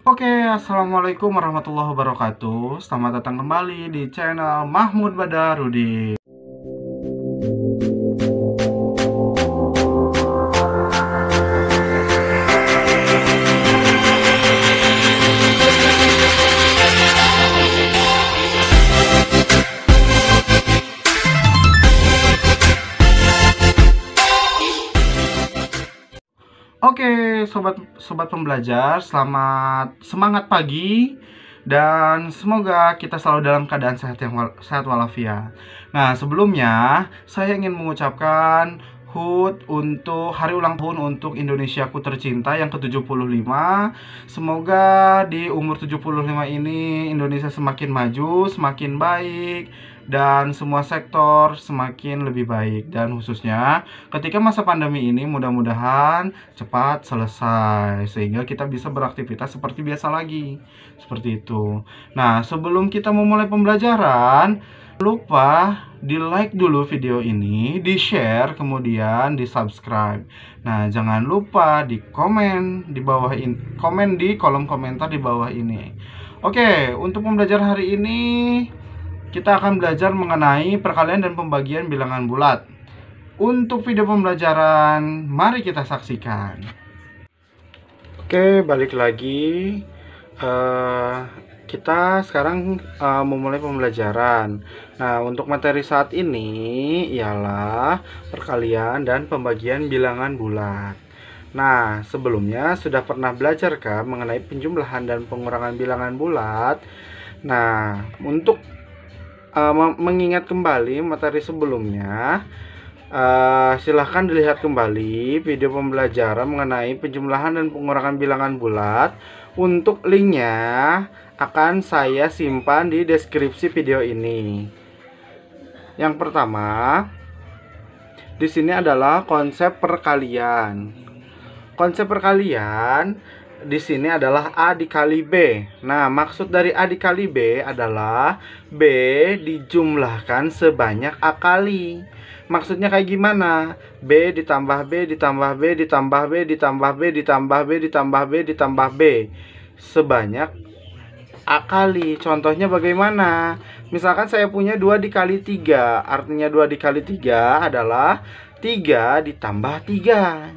Oke, assalamualaikum warahmatullahi wabarakatuh. Selamat datang kembali di channel Mahmud Badarudi. Oke, sobat pembelajar, selamat semangat pagi dan semoga kita selalu dalam keadaan sehat walafiat. Nah, sebelumnya saya ingin mengucapkan HUT untuk hari ulang tahun untuk Indonesiaku tercinta yang ke-75. Semoga di umur 75 ini Indonesia semakin maju, semakin baik, dan semua sektor semakin lebih baik. Dan khususnya ketika masa pandemi ini mudah-mudahan cepat selesai sehingga kita bisa beraktivitas seperti biasa lagi. Seperti itu. Nah, sebelum kita memulai pembelajaran, lupa di-like dulu video ini, di-share, kemudian di-subscribe. Nah, jangan lupa di komen di bawah ini, komen di kolom komentar di bawah ini. Oke, untuk pembelajaran hari ini kita akan belajar mengenai perkalian dan pembagian bilangan bulat. Untuk video pembelajaran, mari kita saksikan. Oke, balik lagi. Kita sekarang memulai pembelajaran. Nah, untuk materi saat ini ialah perkalian dan pembagian bilangan bulat. Nah, sebelumnya sudah pernah belajar kan mengenai penjumlahan dan pengurangan bilangan bulat? Nah, untuk mengingat kembali materi sebelumnya, silahkan dilihat kembali video pembelajaran mengenai penjumlahan dan pengurangan bilangan bulat. Untuk linknya akan saya simpan di deskripsi video ini. Yang pertama, di sini adalah konsep perkalian. Konsep perkalian di sini adalah A dikali B. Nah, maksud dari A dikali B adalah B dijumlahkan sebanyak A kali. Maksudnya kayak gimana? B ditambah B ditambah B ditambah B ditambah B ditambah B ditambah B ditambah B sebanyak A kali. Contohnya bagaimana? Misalkan saya punya 2 dikali 3. Artinya 2 dikali 3 adalah 3 ditambah 3.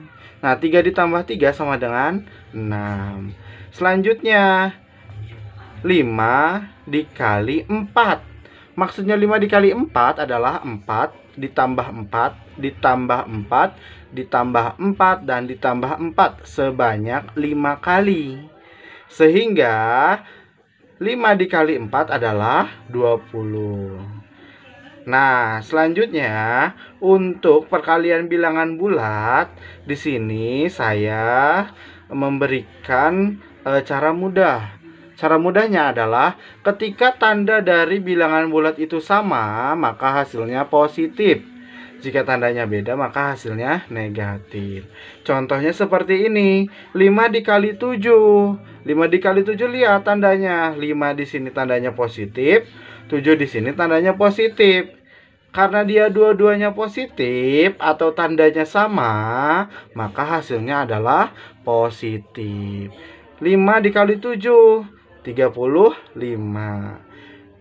Nah, 3 ditambah 3 sama dengan 6. Selanjutnya 5 dikali 4. Maksudnya 5 dikali 4 adalah 4 ditambah 4 ditambah 4 ditambah 4 dan ditambah 4 sebanyak 5 kali. Sehingga 5 dikali 4 adalah 20. Nah, selanjutnya untuk perkalian bilangan bulat, di sini saya memberikan cara mudah. Cara mudahnya adalah ketika tanda dari bilangan bulat itu sama, maka hasilnya positif. Jika tandanya beda, maka hasilnya negatif. Contohnya seperti ini, 5 dikali 7. 5 dikali 7, lihat tandanya. 5 di sini tandanya positif, 7 di sini tandanya positif. Karena dia dua-duanya positif atau tandanya sama, maka hasilnya adalah positif. 5 dikali 7, 35.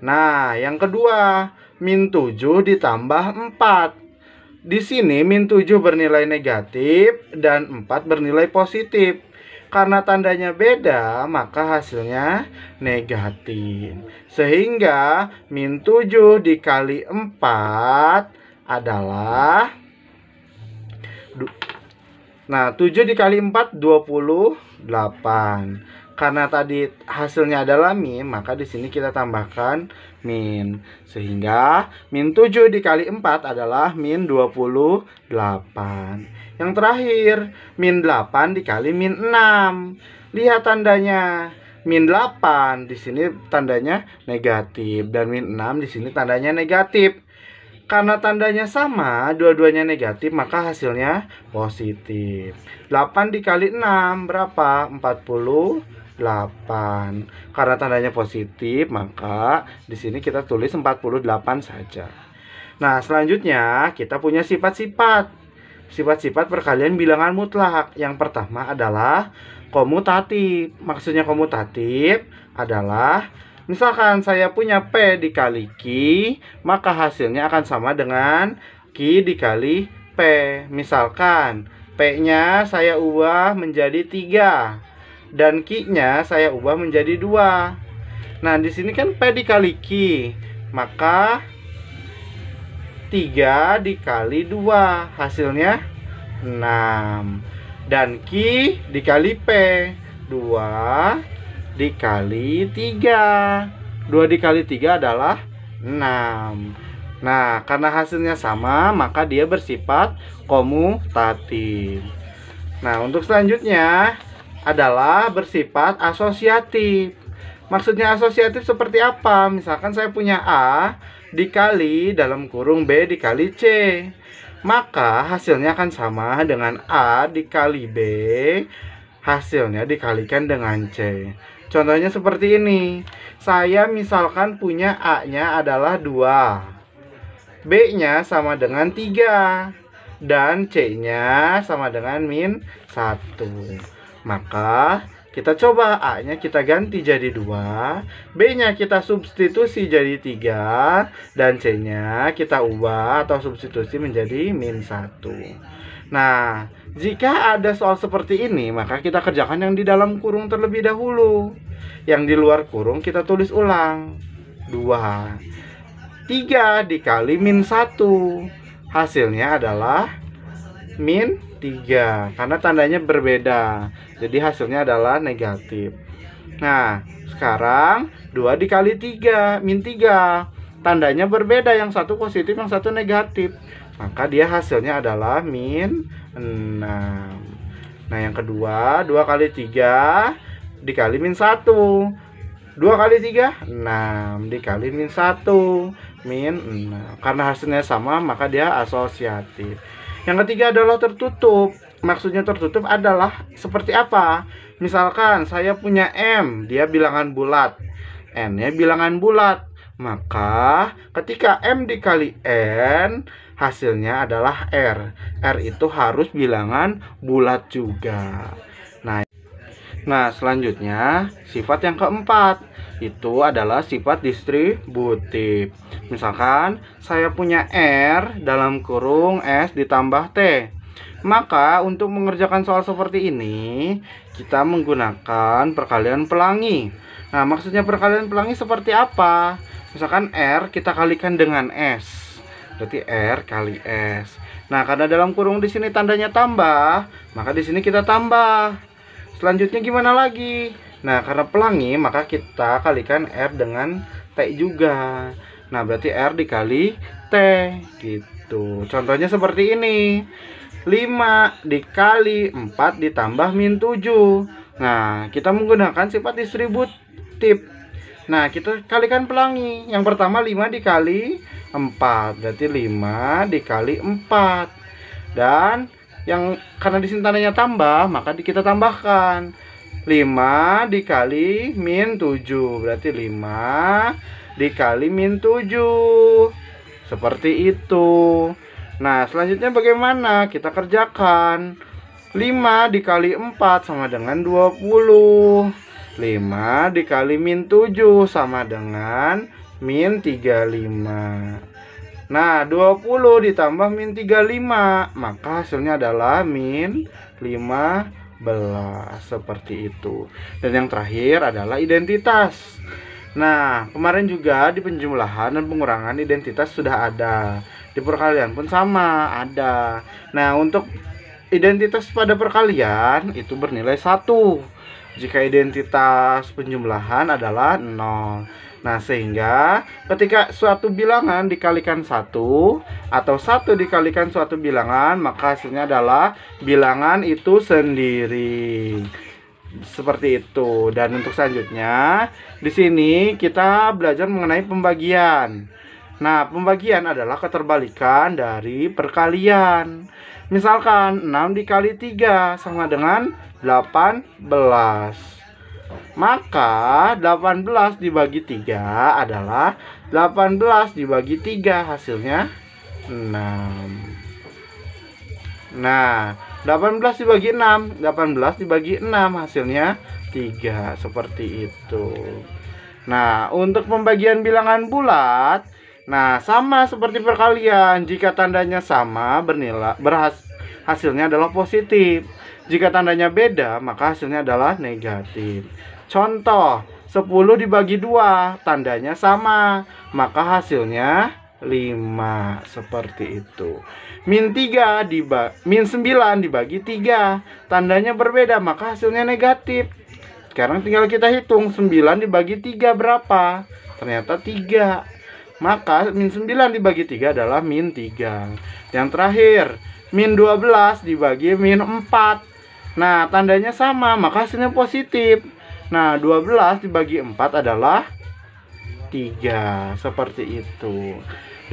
Nah, yang kedua, min 7 ditambah 4. Di sini min 7 bernilai negatif dan 4 bernilai positif. Karena tandanya beda, maka hasilnya negatif. Sehingga min 7 dikali 4 adalah, nah, 7 dikali 4 28. Karena tadi hasilnya adalah min, maka di sini kita tambahkan min. Sehingga min 7 dikali 4 adalah min 28. Yang terakhir, min 8 dikali min 6. Lihat tandanya. Min 8 di sini tandanya negatif dan min 6 di sini tandanya negatif. Karena tandanya sama, dua-duanya negatif, maka hasilnya positif. 8 dikali 6 berapa? 48. Karena tandanya positif, maka di sini kita tulis 48 saja. Nah, selanjutnya kita punya sifat-sifat. sifat-sifat perkalian bilangan mutlak. Yang pertama adalah komutatif. Maksudnya komutatif adalah misalkan saya punya P dikali Q, maka hasilnya akan sama dengan Q dikali P. Misalkan P-nya saya ubah menjadi 3 dan Q-nya saya ubah menjadi 2. Nah, di sini kan P dikali Q, maka 3 dikali 2 hasilnya 6. Dan Q dikali P, 2 dikali 3. 2 dikali 3 adalah 6. Nah, karena hasilnya sama, maka dia bersifat komutatif. Nah, untuk selanjutnya adalah bersifat asosiatif. Maksudnya asosiatif seperti apa? Misalkan saya punya A dikali dalam kurung B dikali C, maka hasilnya akan sama dengan A dikali B, hasilnya dikalikan dengan C. Contohnya seperti ini. Saya misalkan punya A-nya adalah 2, B-nya sama dengan 3, dan C-nya sama dengan min 1. Maka kita coba A-nya kita ganti jadi 2, B-nya kita substitusi jadi 3, dan C-nya kita ubah atau substitusi menjadi min 1. Nah, jika ada soal seperti ini, maka kita kerjakan yang di dalam kurung terlebih dahulu. Yang di luar kurung kita tulis ulang. 3 dikali min 1, hasilnya adalah min 3, karena tandanya berbeda, jadi hasilnya adalah negatif. Nah, sekarang 2 dikali 3, min 3, tandanya berbeda, yang satu positif, yang satu negatif, maka dia hasilnya adalah min 6. Nah, yang kedua, 2 kali 3 dikali min 1, 2 kali 3, 6, dikali min 1, min 6. Karena hasilnya sama, maka dia asosiatif. Yang ketiga adalah tertutup. Maksudnya tertutup adalah seperti apa? Misalkan saya punya M, dia bilangan bulat, N-nya bilangan bulat, maka ketika M dikali N, hasilnya adalah R. R itu harus bilangan bulat juga. Nah, selanjutnya sifat yang keempat itu adalah sifat distributif. Misalkan saya punya R dalam kurung S ditambah T. Maka untuk mengerjakan soal seperti ini, kita menggunakan perkalian pelangi. Nah, maksudnya perkalian pelangi seperti apa? Misalkan R kita kalikan dengan S, berarti R kali S. Nah, karena dalam kurung di sini tandanya tambah, maka di sini kita tambah. Selanjutnya gimana lagi? Nah, karena pelangi, maka kita kalikan R dengan T juga. Nah, berarti R dikali T gitu. Contohnya seperti ini. 5 dikali 4 ditambah min 7. Nah, kita menggunakan sifat distributif. Nah, kita kalikan pelangi. Yang pertama 5 dikali 4, berarti 5 dikali 4. Dan yang karena di sini tandanya tambah, maka kita tambahkan 5 dikali min 7, berarti 5 dikali min 7. Seperti itu. Nah, selanjutnya bagaimana? Kita kerjakan. 5 dikali 4 sama dengan 20. 5 dikali min 7 sama dengan min 35. Nah, 20 ditambah min 35, maka hasilnya adalah min 15. Seperti itu. Dan yang terakhir adalah identitas. Nah, kemarin juga di penjumlahan dan pengurangan identitas sudah ada. Di perkalian pun sama, ada. Nah, untuk identitas pada perkalian itu bernilai 1. Jika identitas penjumlahan adalah 0. Nah, sehingga ketika suatu bilangan dikalikan 1 atau 1 dikalikan suatu bilangan, maka hasilnya adalah bilangan itu sendiri. Seperti itu. Dan untuk selanjutnya, di sini kita belajar mengenai pembagian. Nah, pembagian adalah keterbalikan dari perkalian. Misalkan 6 dikali 3 sama dengan 18. Maka 18 dibagi 3 adalah 18 dibagi 3, hasilnya 6. Nah, 18 dibagi 6, 18 dibagi 6 hasilnya 3, seperti itu. Nah, untuk pembagian bilangan bulat, nah sama seperti perkalian. Jika tandanya sama, hasilnya adalah positif. Jika tandanya beda, maka hasilnya adalah negatif. Contoh, 10 dibagi 2, tandanya sama, maka hasilnya 5, seperti itu. Min 9 dibagi 3, tandanya berbeda, maka hasilnya negatif. Sekarang tinggal kita hitung 9 dibagi 3 berapa? Ternyata 3. Maka min 9 dibagi 3 adalah min 3. Yang terakhir, min 12 dibagi min 4. Nah, tandanya sama, maka hasilnya positif. Nah, 12 dibagi 4 adalah 3. Seperti itu.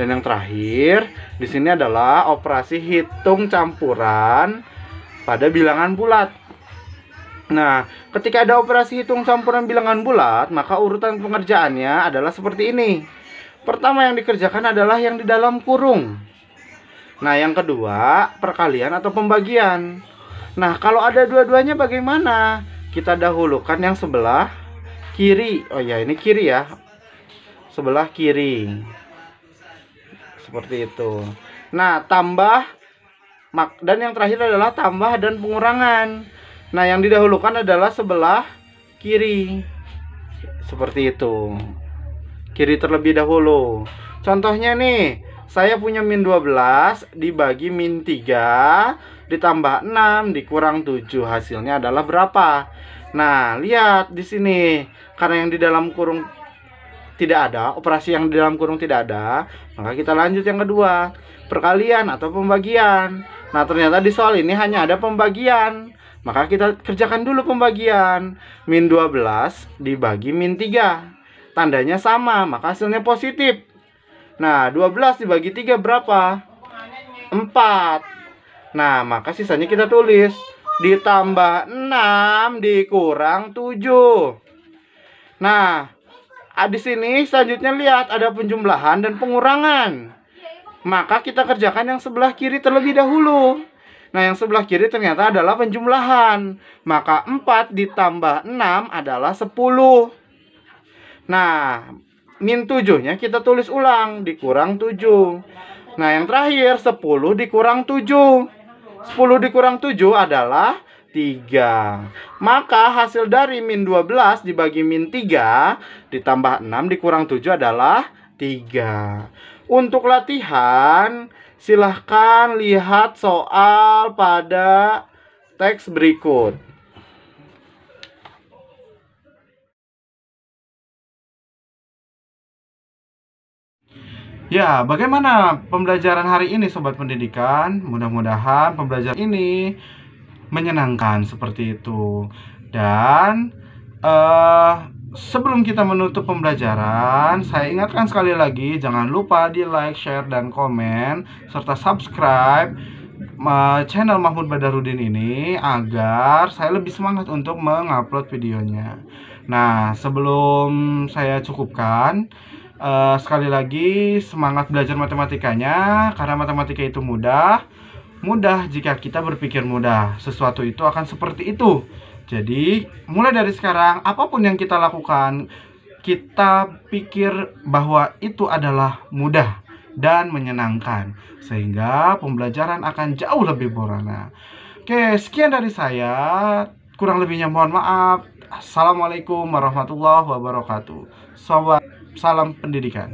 Dan yang terakhir, di sini adalah operasi hitung campuran pada bilangan bulat. Nah, ketika ada operasi hitung campuran bilangan bulat, maka urutan pengerjaannya adalah seperti ini. Pertama yang dikerjakan adalah yang di dalam kurung. Nah, yang kedua, perkalian atau pembagian. Nah, kalau ada dua-duanya bagaimana? Kita dahulukan yang sebelah kiri. Oh ya, ini kiri ya. Sebelah kiri. Seperti itu. Nah, tambah dan yang terakhir adalah tambah dan pengurangan. Nah, yang didahulukan adalah sebelah kiri. Seperti itu. Kiri terlebih dahulu. Contohnya nih, saya punya min 12 dibagi min 3 ditambah 6 dikurang 7. Hasilnya adalah berapa? Nah, lihat di sini. Karena yang di dalam kurung tidak ada, operasi yang di dalam kurung tidak ada, maka kita lanjut yang kedua, perkalian atau pembagian. Nah, ternyata di soal ini hanya ada pembagian. Maka kita kerjakan dulu pembagian. Min 12 dibagi min 3. Tandanya sama, maka hasilnya positif. Nah, 12 dibagi 3 berapa? 4. Nah, maka sisanya kita tulis. Ditambah 6 dikurang 7. Nah, di sini selanjutnya lihat ada penjumlahan dan pengurangan. Maka kita kerjakan yang sebelah kiri terlebih dahulu. Nah, yang sebelah kiri ternyata adalah penjumlahan. Maka 4 ditambah 6 adalah 10. Nah, min 7-nya kita tulis ulang, dikurang 7. Nah, yang terakhir 10 dikurang 7. 10 dikurang 7 adalah 3. Maka hasil dari min 12 dibagi min 3 ditambah 6 dikurang 7 adalah 3. Untuk latihan, silahkan lihat soal pada teks berikut. Ya, bagaimana pembelajaran hari ini Sobat Pendidikan? Mudah-mudahan pembelajaran ini menyenangkan seperti itu. Dan sebelum kita menutup pembelajaran, saya ingatkan sekali lagi, jangan lupa di like, share, dan komen, serta subscribe channel Mahmud Badarudin ini agar saya lebih semangat untuk mengupload videonya. Nah, sebelum saya cukupkan, sekali lagi semangat belajar matematikanya, karena matematika itu mudah jika kita berpikir mudah. Sesuatu itu akan seperti itu. Jadi, mulai dari sekarang, apapun yang kita lakukan, kita pikir bahwa itu adalah mudah dan menyenangkan, sehingga pembelajaran akan jauh lebih berwarna. Oke, sekian dari saya. Kurang lebihnya mohon maaf. Assalamualaikum warahmatullahi wabarakatuh. Salam pendidikan.